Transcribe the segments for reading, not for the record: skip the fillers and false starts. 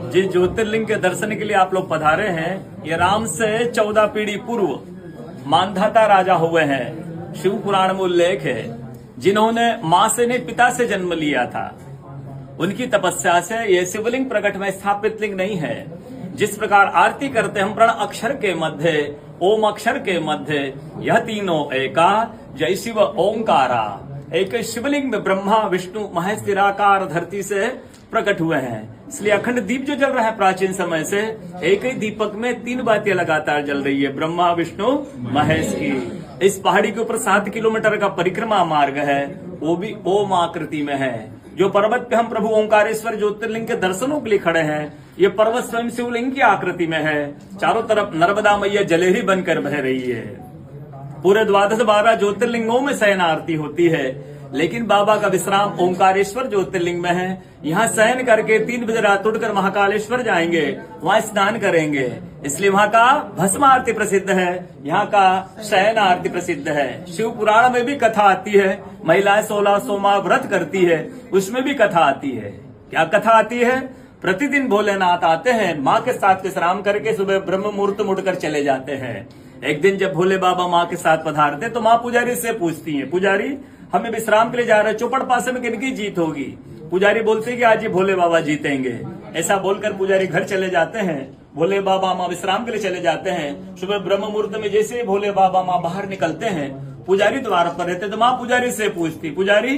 जिस ज्योतिर्लिंग के दर्शन के लिए आप लोग पधारे हैं, ये राम से 14 पीढ़ी पूर्व मानधाता राजा हुए हैं। शिव पुराण में उल्लेख है, जिन्होंने मां से नहीं पिता से जन्म लिया था। उनकी तपस्या से यह शिवलिंग प्रकट में स्थापित लिंग नहीं है। जिस प्रकार आरती करते हम प्रण अक्षर के मध्य, ओम अक्षर के मध्य, यह तीनों एका, जय शिव ओंकारा। एक शिवलिंग में ब्रह्मा विष्णु महेश निराकार धरती से प्रकट हुए हैं। इसलिए अखंड दीप जो जल रहा है प्राचीन समय से, एक ही दीपक में 3 बातियां लगातार जल रही है, ब्रह्मा विष्णु महेश की। इस पहाड़ी के ऊपर 7 किलोमीटर का परिक्रमा मार्ग है, वो भी ओम आकृति में है। जो पर्वत पे हम प्रभु ओंकारेश्वर ज्योतिर्लिंग के दर्शनों के लिए खड़े हैं, ये पर्वत स्वयं शिवलिंग की आकृति में है। चारों तरफ नर्मदा मैया जलेहरी बनकर बह रही है। पूरे 12 ज्योतिर्लिंगों में शयन आरती होती है, लेकिन बाबा का विश्राम ओंकारेश्वर ज्योतिर्लिंग में है। यहाँ शयन करके 3 बजे रात उठकर महाकालेश्वर जाएंगे, वहाँ स्नान करेंगे। इसलिए वहाँ का भस्म आरती प्रसिद्ध है, यहाँ का शयन आरती प्रसिद्ध है। शिव पुराण में भी कथा आती है, महिलाएं 16 सोमवार व्रत करती है, उसमें भी कथा आती है। क्या कथा आती है? प्रतिदिन भोलेनाथ आते हैं, माँ के साथ विश्राम करके सुबह ब्रह्म मुहूर्त में उठकर चले जाते हैं। एक दिन जब भोले बाबा माँ के साथ पधारते तो माँ पुजारी से पूछती है, पुजारी हमें विश्राम के लिए जा रहे हैं, चौपड़ पासे में किनकी जीत होगी? पुजारी बोलते कि आज ये भोले बाबा जीतेंगे। ऐसा बोलकर पुजारी घर चले जाते हैं। भोले बाबा माँ विश्राम के लिए चले जाते हैं। सुबह ब्रह्म मुहूर्त में जैसे भोले बाबा माँ बाहर निकलते हैं, पुजारी द्वार पर रहते तो माँ पुजारी से पूछती, पुजारी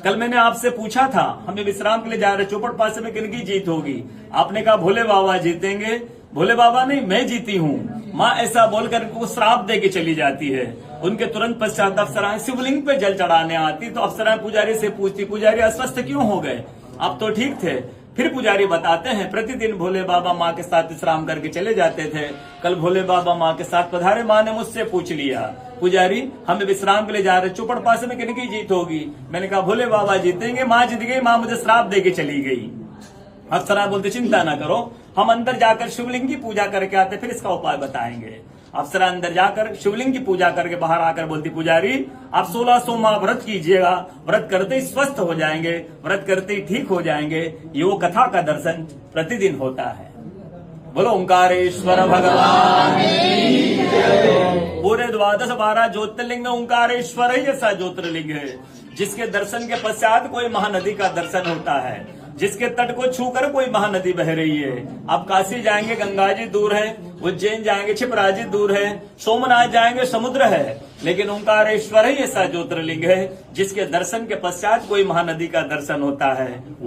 कल मैंने आपसे पूछा था हमें विश्राम के लिए जा रहे, चौपड़ पासे में किनकी जीत होगी? आपने कहा भोले बाबा जीतेंगे। भोले बाबा नहीं, मैं जीती हूँ। माँ ऐसा बोलकर उनको श्राप दे के चली जाती है। उनके तुरंत पश्चात अप्सराएं शिवलिंग पे जल चढ़ाने आती तो अप्सराएं पुजारी से पूछती, पुजारी अस्वस्थ क्यों हो गए? अब तो ठीक थे। फिर पुजारी बताते हैं, प्रतिदिन भोले बाबा माँ के साथ विश्राम करके चले जाते थे। कल भोले बाबा माँ के साथ पधारे, माँ ने मुझसे पूछ लिया, पुजारी हमें विश्राम के लिए जा रहे, चौपड़ पासे में किनकी जीत होगी? मैंने कहा भोले बाबा जीतेंगे। माँ जीत गई, माँ मुझे श्राप दे के चली गई। अप्सरा बोलते चिंता ना करो, हम अंदर जाकर शिवलिंग की पूजा करके आते, फिर इसका उपाय बताएंगे। अप्सरा अंदर जाकर शिवलिंग की पूजा करके बाहर आकर बोलती, पुजारी आप 16 सोमवार व्रत कीजिएगा, व्रत करते ही स्वस्थ हो जाएंगे, व्रत करते ही ठीक हो जाएंगे। ये वो कथा का दर्शन प्रतिदिन होता है। बोलो ओंकारेश्वर भगवान। पूरे 12 ज्योतिर्लिंग में ओंकारेश्वर ही ऐसा ज्योतिर्लिंग है जिसके दर्शन के पश्चात कोई महानदी का दर्शन होता है, जिसके तट को छूकर कोई महानदी बह रही है। आप काशी जाएंगे, गंगा जी दूर है, उज्जैन जाएंगे, क्षिप्रा जी दूर है, सोमनाथ जाएंगे, समुद्र है, लेकिन ओंकारेश्वर ही ऐसा ज्योतिर्लिंग है जिसके दर्शन के पश्चात कोई महानदी का दर्शन होता है।